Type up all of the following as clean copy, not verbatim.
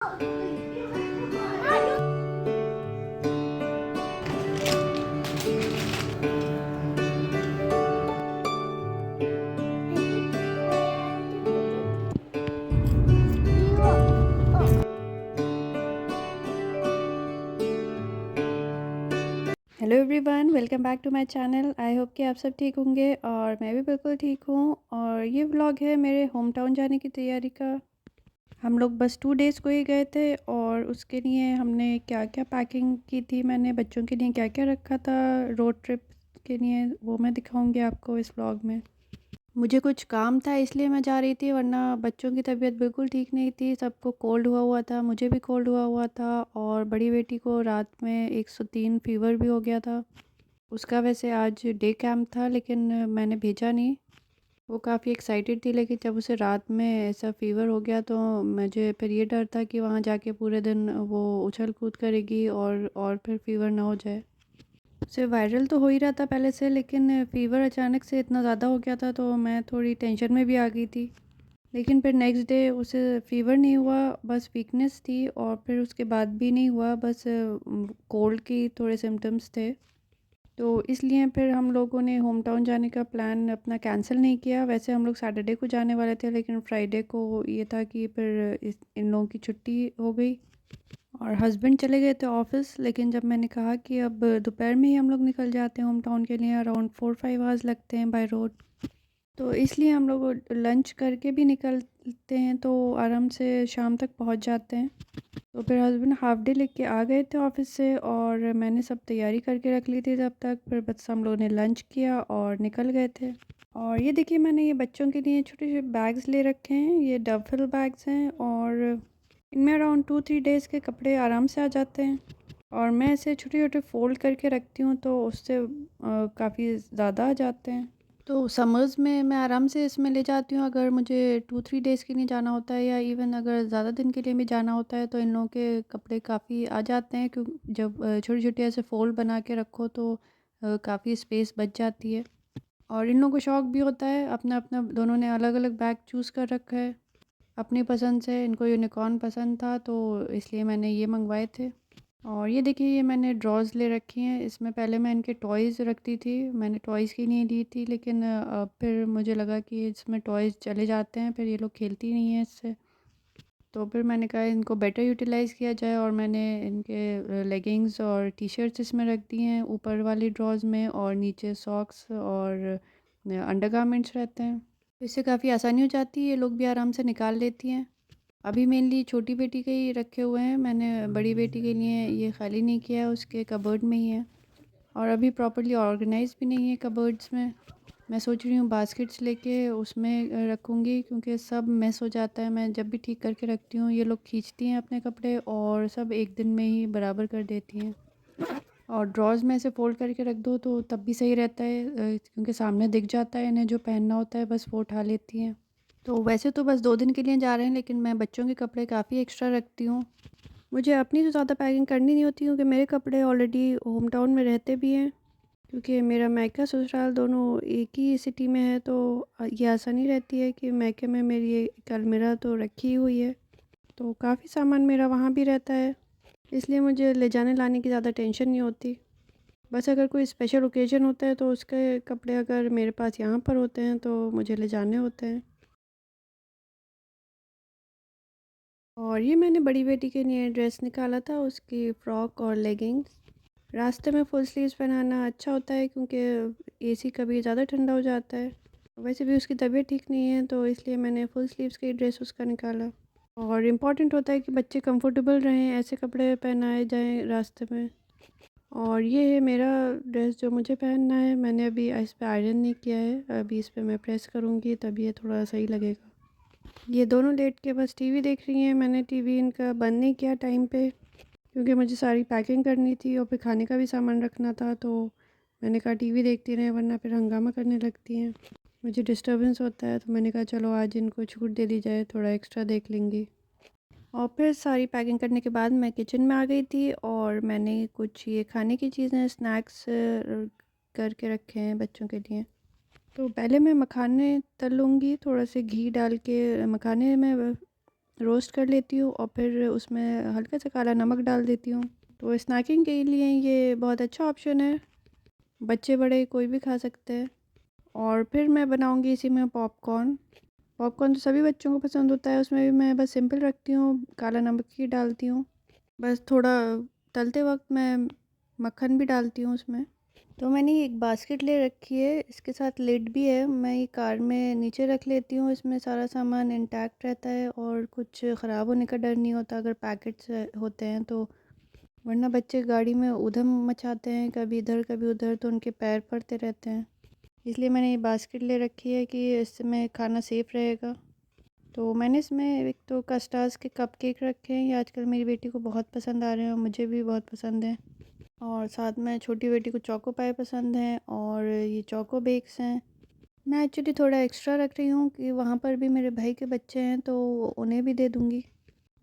Hello everyone, welcome back to my channel. I hope कि आप सब ठीक होंगे और मैं भी बिल्कुल ठीक हूँ। और ये व्लॉग है मेरे होम टाउन जाने की तैयारी का। हम लोग बस 2 डेज़ को ही गए थे और उसके लिए हमने क्या क्या पैकिंग की थी, मैंने बच्चों के लिए क्या क्या रखा था रोड ट्रिप के लिए, वो मैं दिखाऊंगी आपको इस व्लॉग में। मुझे कुछ काम था इसलिए मैं जा रही थी, वरना बच्चों की तबीयत बिल्कुल ठीक नहीं थी। सबको कोल्ड हुआ हुआ था, मुझे भी कोल्ड हुआ हुआ था और बड़ी बेटी को रात में 103 फीवर भी हो गया था। उसका वैसे आज डे कैंप था लेकिन मैंने भेजा नहीं। वो काफ़ी एक्साइटेड थी, लेकिन जब उसे रात में ऐसा फ़ीवर हो गया तो मुझे फिर ये डर था कि वहाँ जाके पूरे दिन वो उछल कूद करेगी और फिर फ़ीवर ना हो जाए। उसे वायरल तो हो ही रहा था पहले से, लेकिन फ़ीवर अचानक से इतना ज़्यादा हो गया था तो मैं थोड़ी टेंशन में भी आ गई थी। लेकिन फिर नेक्स्ट डे उसे फ़ीवर नहीं हुआ, बस वीकनेस थी और फिर उसके बाद भी नहीं हुआ, बस कोल्ड की थोड़े सिम्टम्स थे। तो इसलिए फिर हम लोगों ने होम टाउन जाने का प्लान अपना कैंसिल नहीं किया। वैसे हम लोग सैटरडे को जाने वाले थे, लेकिन फ्राइडे को ये था कि फिर इन लोगों की छुट्टी हो गई और हस्बैंड चले गए थे ऑफिस। लेकिन जब मैंने कहा कि अब दोपहर में ही हम लोग निकल जाते हैं होम टाउन के लिए, अराउंड 4-5 आवर्स लगते हैं बाय रोड, तो इसलिए हम लोग लंच करके भी निकलते हैं तो आराम से शाम तक पहुंच जाते हैं। तो फिर हस्बैंड हाफ डे लेके आ गए थे ऑफिस से और मैंने सब तैयारी करके रख ली थी तब तक। फिर बस हम लोगों ने लंच किया और निकल गए थे। और ये देखिए, मैंने ये बच्चों के लिए छोटे छोटे बैग्स ले रखे हैं, ये डफल बैग्स हैं और इनमें अराउंड 2-3 डेज़ के कपड़े आराम से आ जाते हैं। और मैं ऐसे छोटे छोटे फ़ोल्ड करके रखती हूँ तो उससे काफ़ी ज़्यादा आ जाते हैं। तो समर्स में मैं आराम से इसमें ले जाती हूँ। अगर मुझे 2-3 डेज़ के लिए जाना होता है या इवन अगर ज़्यादा दिन के लिए भी जाना होता है तो इन लोगों के कपड़े काफ़ी आ जाते हैं, क्योंकि जब छोटे छोटे ऐसे फ़ोल्ड बना के रखो तो काफ़ी स्पेस बच जाती है। और इन लोगों को शौक भी होता है, अपना अपना दोनों ने अलग अलग बैग चूज़ कर रखा है अपनी पसंद से। इनको यूनिकॉर्न पसंद था तो इसलिए मैंने ये मंगवाए थे। और ये देखिए, ये मैंने ड्रॉज़ ले रखी हैं। इसमें पहले मैं इनके टॉयज़ रखती थी, मैंने टॉयज़ की नहीं ली थी, लेकिन फिर मुझे लगा कि इसमें टॉयज़ चले जाते हैं, फिर ये लोग खेलती नहीं हैं इससे। तो फिर मैंने कहा इनको बेटर यूटिलाइज़ किया जाए और मैंने इनके लेगिंग्स और टी शर्ट्स इसमें रख दी हैं ऊपर वाली ड्रॉज़ में, और नीचे सॉक्स और अंडरगारमेंट्स रहते हैं। इससे काफ़ी आसानी हो जाती है, ये लोग भी आराम से निकाल लेती हैं। अभी मेनली छोटी बेटी के ही रखे हुए हैं, मैंने बड़ी बेटी के लिए ये खाली नहीं किया है, उसके कबर्ड में ही है। और अभी प्रॉपर्ली ऑर्गेनाइज भी नहीं है कबर्ड्स में। मैं सोच रही हूँ बास्केट्स लेके उसमें रखूँगी, क्योंकि सब मेस हो जाता है। मैं जब भी ठीक करके रखती हूँ ये लोग खींचती हैं अपने कपड़े और सब एक दिन में ही बराबर कर देती हैं। और ड्रॉज़ में ऐसे फ़ोल्ड करके रख दो तो तब भी सही रहता है, क्योंकि सामने दिख जाता है इन्हें जो पहनना होता है, बस वो उठा लेती हैं। तो वैसे तो बस 2 दिन के लिए जा रहे हैं, लेकिन मैं बच्चों के कपड़े काफ़ी एक्स्ट्रा रखती हूँ। मुझे अपनी तो ज़्यादा पैकिंग करनी नहीं होती, क्योंकि मेरे कपड़े ऑलरेडी होम टाउन में रहते भी हैं। क्योंकि मेरा मायका ससुराल दोनों एक ही सिटी में है तो ये आसानी रहती है कि मायके में मेरी एक अलमीरा तो रखी ही हुई है, तो काफ़ी सामान मेरा वहाँ भी रहता है। इसलिए मुझे ले जाने लाने की ज़्यादा टेंशन नहीं होती। बस अगर कोई स्पेशल ओकेज़न होता है तो उसके कपड़े अगर मेरे पास यहाँ पर होते हैं तो मुझे ले जाने होते हैं। और ये मैंने बड़ी बेटी के लिए ड्रेस निकाला था, उसकी फ़्रॉक और लेगिंग्स। रास्ते में फुल स्लीव्स पहनाना अच्छा होता है, क्योंकि एसी कभी ज़्यादा ठंडा हो जाता है। वैसे भी उसकी तबीयत ठीक नहीं है तो इसलिए मैंने फुल स्लीव्स की ड्रेस उसका निकाला। और इम्पॉर्टेंट होता है कि बच्चे कंफर्टेबल रहें, ऐसे कपड़े पहनाए जाएं रास्ते में। और ये है मेरा ड्रेस जो मुझे पहनना है, मैंने अभी इस पे आयरन नहीं किया है, अभी इस पे मैं प्रेस करूँगी तब ये थोड़ा सही लगेगा। ये दोनों लेट के बस टीवी देख रही हैं। मैंने टीवी इनका बंद नहीं किया टाइम पे, क्योंकि मुझे सारी पैकिंग करनी थी और फिर खाने का भी सामान रखना था, तो मैंने कहा टीवी देखती रहें वरना फिर हंगामा करने लगती हैं, मुझे डिस्टर्बेंस होता है। तो मैंने कहा चलो आज इनको छूट दे दी जाए, थोड़ा एक्स्ट्रा देख लेंगी। और फिर सारी पैकिंग करने के बाद मैं किचन में आ गई थी और मैंने कुछ ये खाने की चीज़ें स्नैक्स करके रखे हैं बच्चों के लिए। तो पहले मैं मखाने तल लूँगी, थोड़ा से घी डाल के मखाने मैं रोस्ट कर लेती हूँ और फिर उसमें हल्का सा काला नमक डाल देती हूँ। तो स्नैकिंग के लिए ये बहुत अच्छा ऑप्शन है, बच्चे बड़े कोई भी खा सकते हैं। और फिर मैं बनाऊँगी इसी में पॉपकॉर्न। पॉपकॉर्न तो सभी बच्चों को पसंद होता है, उसमें भी मैं बस सिंपल रखती हूँ, काला नमक ही डालती हूँ। बस थोड़ा तलते वक्त मैं मक्खन भी डालती हूँ उसमें। तो मैंने ये एक बास्केट ले रखी है, इसके साथ लिड भी है। मैं ये कार में नीचे रख लेती हूँ, इसमें सारा सामान इंटैक्ट रहता है और कुछ ख़राब होने का डर नहीं होता अगर पैकेट्स होते हैं तो। वरना बच्चे गाड़ी में ऊधम मचाते हैं, कभी इधर कभी उधर, तो उनके पैर पड़ते रहते हैं। इसलिए मैंने ये बास्केट ले रखी है कि इसमें खाना सेफ़ रहेगा। तो मैंने इसमें एक तो कस्टार्ड्स के कपकेक रखे हैं, ये आजकल मेरी बेटी को बहुत पसंद आ रहे हैं और मुझे भी बहुत पसंद हैं। और साथ में छोटी बेटी को चोको पाई पसंद हैं और ये चोको बेक्स हैं। मैं एक्चुअली थोड़ा एक्स्ट्रा रख रही हूँ कि वहाँ पर भी मेरे भाई के बच्चे हैं तो उन्हें भी दे दूँगी।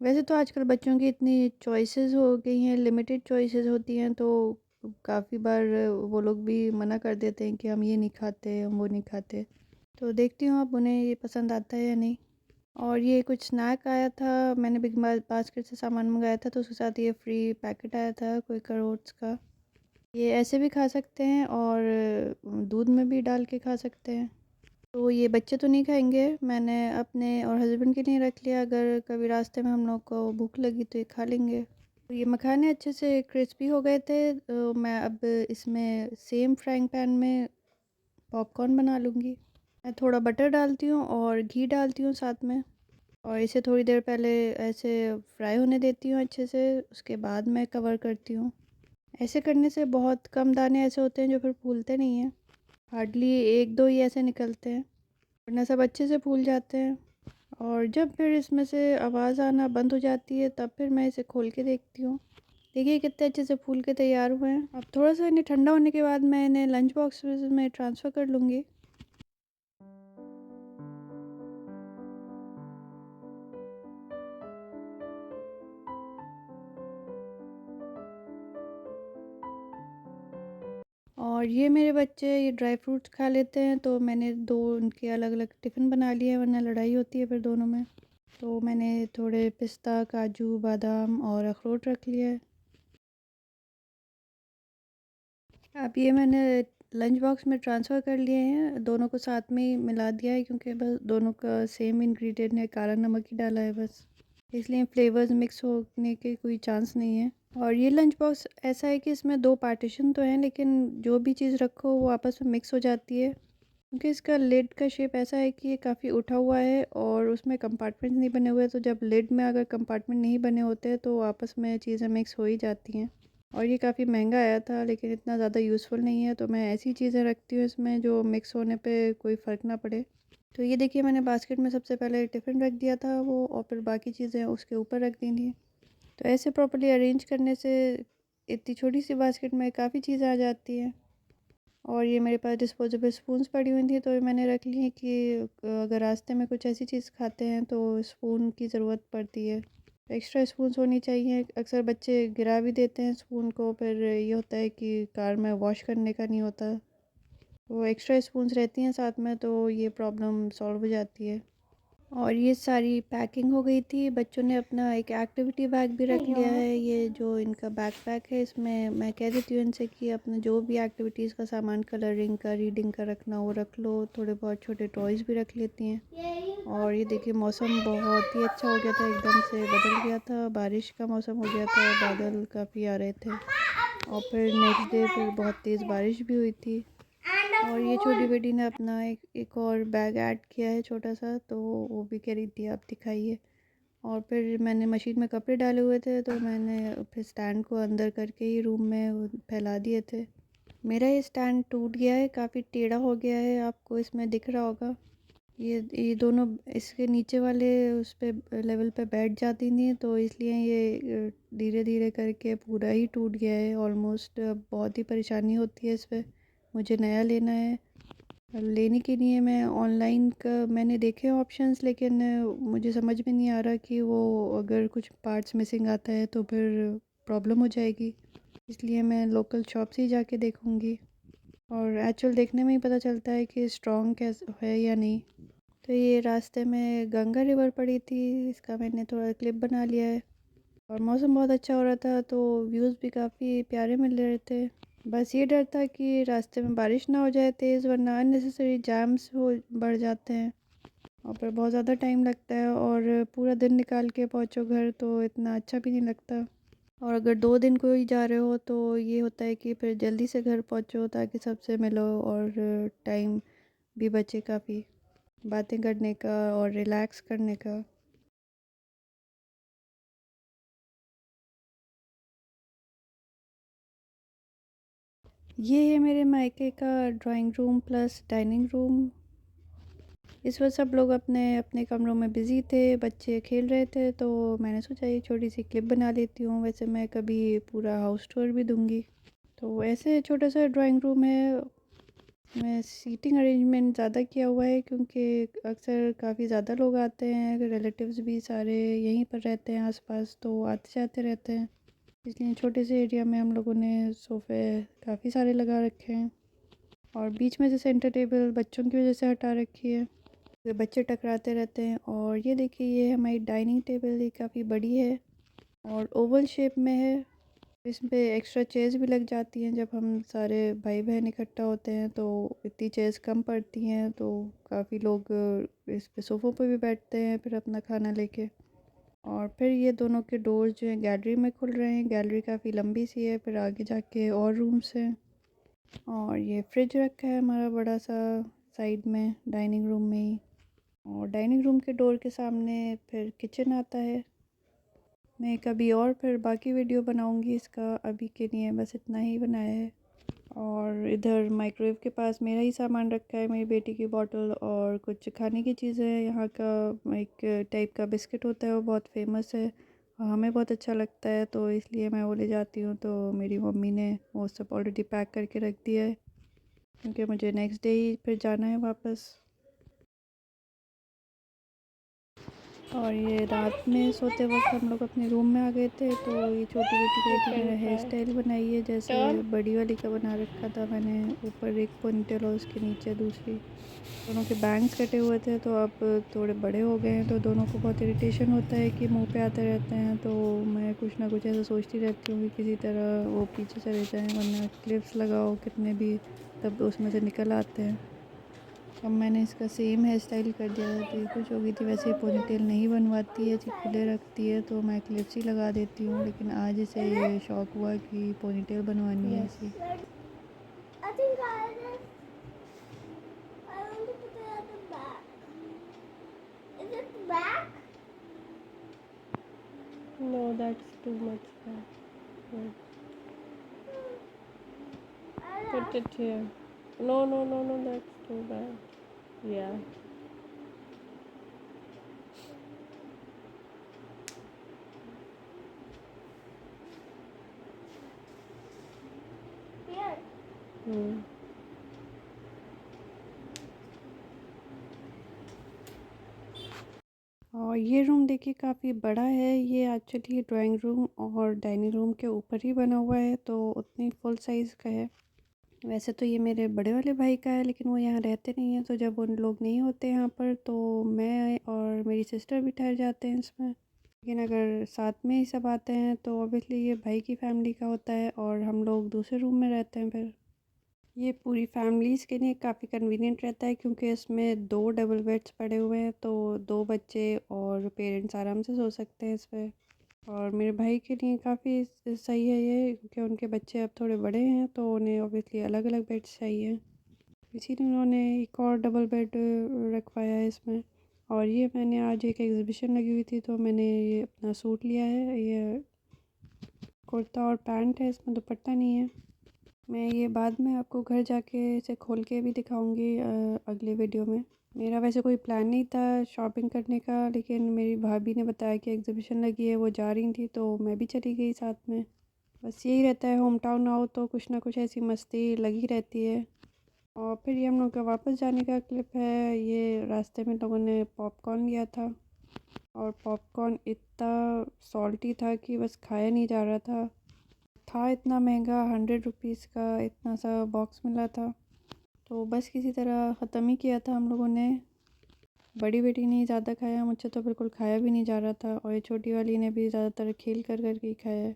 वैसे तो आजकल बच्चों की इतनी चॉइसेस हो गई हैं, लिमिटेड चॉइसेस होती हैं, तो काफ़ी बार वो लोग भी मना कर देते हैं कि हम ये नहीं खाते, हम वो नहीं खाते। तो देखती हूँ अब उन्हें ये पसंद आता है या नहीं। और ये कुछ स्नैक आया था, मैंने बिग बास्केट से सामान मंगाया था तो उसके साथ ये फ्री पैकेट आया था क्विकर ओट्स का। ये ऐसे भी खा सकते हैं और दूध में भी डाल के खा सकते हैं। तो ये बच्चे तो नहीं खाएंगे, मैंने अपने और हस्बैंड के लिए रख लिया, अगर कभी रास्ते में हम लोग को भूख लगी तो ये खा लेंगे। तो ये मखाने अच्छे से क्रिस्पी हो गए थे, तो मैं अब इसमें सेम फ्राइंग पैन में पॉपकॉर्न बना लूँगी। मैं थोड़ा बटर डालती हूँ और घी डालती हूँ साथ में, और इसे थोड़ी देर पहले ऐसे फ्राई होने देती हूँ अच्छे से, उसके बाद मैं कवर करती हूँ। ऐसे करने से बहुत कम दाने ऐसे होते हैं जो फिर फूलते नहीं हैं, हार्डली एक दो ही ऐसे निकलते हैं, वरना सब अच्छे से फूल जाते हैं। और जब फिर इसमें से आवाज़ आना बंद हो जाती है तब फिर मैं इसे खोल के देखती हूँ। देखिए कितने अच्छे से फूल के तैयार हुए हैं। अब थोड़ा सा इन्हें ठंडा होने के बाद मैं इन्हें लंच बॉक्स में ट्रांसफ़र कर लूँगी। और ये मेरे बच्चे ये ड्राई फ्रूट्स खा लेते हैं, तो मैंने दो उनके अलग अलग टिफ़िन बना लिए हैं, वरना लड़ाई होती है फिर दोनों में। तो मैंने थोड़े पिस्ता, काजू, बादाम और अखरोट रख लिया है। अब ये मैंने लंच बॉक्स में ट्रांसफ़र कर लिए हैं, दोनों को साथ में ही मिला दिया है क्योंकि बस दोनों का सेम इंग्रेडिएंट है, काला नमक ही डाला है बस। इसलिए फ्लेवर्स मिक्स होने के कोई चांस नहीं है। और ये लंच बॉक्स ऐसा है कि इसमें 2 पार्टीशन तो हैं, लेकिन जो भी चीज़ रखो वो आपस में मिक्स हो जाती है। क्योंकि इसका लिड का शेप ऐसा है कि ये काफ़ी उठा हुआ है और उसमें कंपार्टमेंट नहीं बने हुए, तो जब लिड में अगर कंपार्टमेंट नहीं बने होते तो आपस में चीज़ें मिक्स हो ही जाती हैं। और ये काफ़ी महंगा आया था लेकिन इतना ज़्यादा यूज़फुल नहीं है, तो मैं ऐसी चीज़ें रखती हूँ इसमें जो मिक्स होने पे कोई फ़र्क ना पड़े। तो ये देखिए मैंने बास्केट में सबसे पहले टिफ़िन रख दिया था वो, और फिर बाकी चीज़ें उसके ऊपर रख दी थी। तो ऐसे प्रॉपर्ली अरेंज करने से इतनी छोटी सी बास्केट में काफ़ी चीज़ें आ जाती हैं। और ये मेरे पास डिस्पोजेबल स्पून्स पड़ी हुई थी तो ये मैंने रख ली हैं कि अगर रास्ते में कुछ ऐसी चीज़ खाते हैं तो स्पून की ज़रूरत पड़ती है। एक्स्ट्रा स्पून्स होनी चाहिए, अक्सर बच्चे गिरा भी देते हैं स्पून को, फिर ये होता है कि कार में वॉश करने का नहीं होता। वो एक्स्ट्रा स्पून्स रहती हैं साथ में तो ये प्रॉब्लम सॉल्व हो जाती है। और ये सारी पैकिंग हो गई थी, बच्चों ने अपना एक एक्टिविटी बैग भी रख लिया है, ये जो इनका बैकपैक है इसमें मैं कह देती हूँ इनसे कि अपना जो भी एक्टिविटीज़ का सामान, कलरिंग का, रीडिंग का रखना वो रख लो, थोड़े बहुत छोटे टॉयज़ भी रख लेती हैं। और ये देखिए मौसम बहुत ही अच्छा हो गया था, एकदम से बदल गया था, बारिश का मौसम हो गया था, बादल काफ़ी आ रहे थे और फिर नेक्स्ट डे फिर बहुत तेज़ बारिश भी हुई थी। और ये छोटी बेटी ने अपना एक और बैग ऐड किया है छोटा सा, तो वो भी कह रही थी आप दिखाइए। और फिर मैंने मशीन में कपड़े डाले हुए थे तो मैंने फिर स्टैंड को अंदर करके ही रूम में वो फैला दिए थे। मेरा ये स्टैंड टूट गया है, काफ़ी टेढ़ा हो गया है, आपको इसमें दिख रहा होगा। ये दोनों इसके नीचे वाले उस पे लेवल पे बैठ जाती थी, तो इसलिए ये धीरे धीरे करके पूरा ही टूट गया है ऑलमोस्ट। बहुत ही परेशानी होती है इस पे, मुझे नया लेना है। लेने के लिए मैं ऑनलाइन का मैंने देखे ऑप्शंस, लेकिन मुझे समझ में नहीं आ रहा कि वो अगर कुछ पार्ट्स मिसिंग आता है तो फिर प्रॉब्लम हो जाएगी, इसलिए मैं लोकल शॉप से ही जाके देखूँगी। और एक्चुअल देखने में ही पता चलता है कि स्ट्रॉन्ग कैसा है या नहीं। तो ये रास्ते में गंगा रिवर पड़ी थी, इसका मैंने थोड़ा क्लिप बना लिया है। और मौसम बहुत अच्छा हो रहा था तो व्यूज़ भी काफ़ी प्यारे मिल रहे थे। बस ये डर था कि रास्ते में बारिश ना हो जाए तेज़, वरना अननेसेसरी जैम्स हो बढ़ जाते हैं और फिर बहुत ज़्यादा टाइम लगता है और पूरा दिन निकाल के पहुँचो घर तो इतना अच्छा भी नहीं लगता। और अगर 2 दिन कोई जा रहे हो तो ये होता है कि फिर जल्दी से घर पहुँचो ताकि सबसे मिलो और टाइम भी बचे काफ़ी बातें करने का और रिलैक्स करने का। ये है मेरे मायके का drawing room plus dining room. इस वक्त सब लोग अपने अपने कमरों में बिज़ी थे, बच्चे खेल रहे थे, तो मैंने सोचा ये छोटी सी क्लिप बना लेती हूँ। वैसे मैं कभी पूरा हाउस टूर भी दूँगी। तो ऐसे छोटा सा ड्राइंग रूम है। मैं सीटिंग अरेंजमेंट ज़्यादा किया हुआ है क्योंकि अक्सर काफ़ी ज़्यादा लोग आते हैं, रिलेटिव्स भी सारे यहीं पर रहते हैं आसपास, तो आते जाते रहते हैं। इसलिए छोटे से एरिया में हम लोगों ने सोफ़े काफ़ी सारे लगा रखे हैं और बीच में से सेंटर टेबल बच्चों की वजह से हटा रखी है। तो बच्चे टकराते रहते हैं। और ये देखिए ये हमारी डाइनिंग टेबल, ये काफ़ी बड़ी है और ओवल शेप में है। इसमें एक्स्ट्रा चेयर्स भी लग जाती हैं। जब हम सारे भाई बहन इकट्ठा होते हैं तो इतनी चेयर्स कम पड़ती हैं, तो काफ़ी लोग इस पे सोफ़ों पे भी बैठते हैं फिर अपना खाना लेके। और फिर ये दोनों के डोर्स जो हैं गैलरी में खुल रहे हैं। गैलरी काफ़ी लंबी सी है, फिर आगे जाके और रूम्स हैं। और ये फ्रिज रखा है हमारा बड़ा सा साइड में डाइनिंग रूम में ही। और डाइनिंग रूम के डोर के सामने फिर किचन आता है। मैं कभी और फिर बाकी वीडियो बनाऊंगी इसका, अभी के लिए बस इतना ही बनाया है। और इधर माइक्रोवेव के पास मेरा ही सामान रखा है, मेरी बेटी की बोतल और कुछ खाने की चीज़ें। यहाँ का एक टाइप का बिस्किट होता है, वो बहुत फेमस है और हमें बहुत अच्छा लगता है, तो इसलिए मैं वो ले जाती हूँ। तो मेरी मम्मी ने वो सब ऑलरेडी पैक करके रख दिया है क्योंकि मुझे नेक्स्ट डे ही फिर जाना है वापस। और ये रात में सोते वक्त हम लोग अपने रूम में आ गए थे, तो ये छोटी बेटी कहती मेरा हेयर स्टाइल बनाई है, जैसे बड़ी वाली का बना रखा था मैंने। ऊपर एक पोनीटेल और उसके नीचे दूसरी। दोनों के बैंग्स कटे हुए थे तो अब थोड़े बड़े हो गए हैं, तो दोनों को बहुत इरिटेशन होता है कि मुंह पे आते रहते हैं। तो मैं कुछ ना कुछ ऐसा सोचती रहती हूँ कि किसी तरह वो पीछे चले जाएँ, वरना क्लिप्स लगाओ कितने भी तब उसमें से निकल आते हैं। अब मैंने इसका सेम हेयर स्टाइल कर दिया था, तो ये खुश हो गई थी। वैसे पोनीटेल नहीं बनवाती है, खुले रखती है, तो मैं क्लिप्स ही लगा देती हूँ। लेकिन आज इसे ये शौक हुआ कि पोनीटेल बनवानी है ऐसी। No, that's too much now. Yeah. Put it here. No, no, no, no, that's too bad. Yeah. Hmm. और ये रूम देखिए काफ़ी बड़ा है। ये एक्चुअली ड्राइंग रूम और डाइनिंग रूम के ऊपर ही बना हुआ है, तो उतनी फुल साइज़ का है। वैसे तो ये मेरे बड़े वाले भाई का है, लेकिन वो यहाँ रहते नहीं हैं, तो जब उन लोग नहीं होते यहाँ पर तो मैं और मेरी सिस्टर भी ठहर जाते हैं इसमें। लेकिन अगर साथ में ही सब आते हैं तो ऑब्वियसली ये भाई की फैमिली का होता है और हम लोग दूसरे रूम में रहते हैं फिर। ये पूरी फैमिलीज़ के लिए काफ़ी कन्वीनियंट रहता है क्योंकि इसमें 2 डबल बेड्स पड़े हुए हैं, तो 2 बच्चे और पेरेंट्स आराम से सो सकते हैं इस पे। और मेरे भाई के लिए काफ़ी सही है ये, क्योंकि उनके बच्चे अब थोड़े बड़े हैं तो उन्हें ऑब्वियसली अलग अलग बेड्स चाहिए, इसीलिए उन्होंने एक और डबल बेड रखवाया है इसमें। और ये मैंने आज एक एग्ज़िबिशन लगी हुई थी तो मैंने ये अपना सूट लिया है। ये कुर्ता और पैंट है, इसमें दुपट्टा नहीं है। मैं ये बाद में आपको घर जाके इसे खोल के भी दिखाऊंगी अगले वीडियो में। मेरा वैसे कोई प्लान नहीं था शॉपिंग करने का, लेकिन मेरी भाभी ने बताया कि एग्ज़िबिशन लगी है, वो जा रही थी तो मैं भी चली गई साथ में। बस यही रहता है, होम टाउन आओ तो कुछ ना कुछ ऐसी मस्ती लगी रहती है। और फिर ये हम लोग का वापस जाने का क्लिप है। ये रास्ते में लोगों ने पॉपकॉर्न लिया था और पॉपकॉर्न इतना सॉल्टी था कि बस खाया नहीं जा रहा था इतना महंगा, 100 रुपीज़ का इतना सा बॉक्स मिला था, तो बस किसी तरह ख़त्म ही किया था हम लोगों ने। बड़ी बेटी ने ज़्यादा खाया, मुझसे तो बिल्कुल खाया भी नहीं जा रहा था, और ये छोटी वाली ने भी ज़्यादातर खेल कर ही खाया है।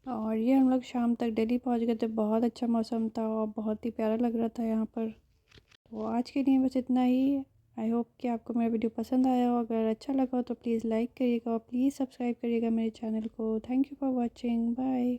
और ये हम लोग शाम तक दिल्ली पहुंच गए थे। बहुत अच्छा मौसम था और बहुत ही प्यारा लग रहा था यहाँ पर। तो आज के लिए बस इतना ही। आई होप कि आपको मेरा वीडियो पसंद आया हो। अगर अच्छा लगा हो तो प्लीज़ लाइक करिएगा और प्लीज़ सब्सक्राइब करिएगा मेरे चैनल को। Thank you for watching. Bye.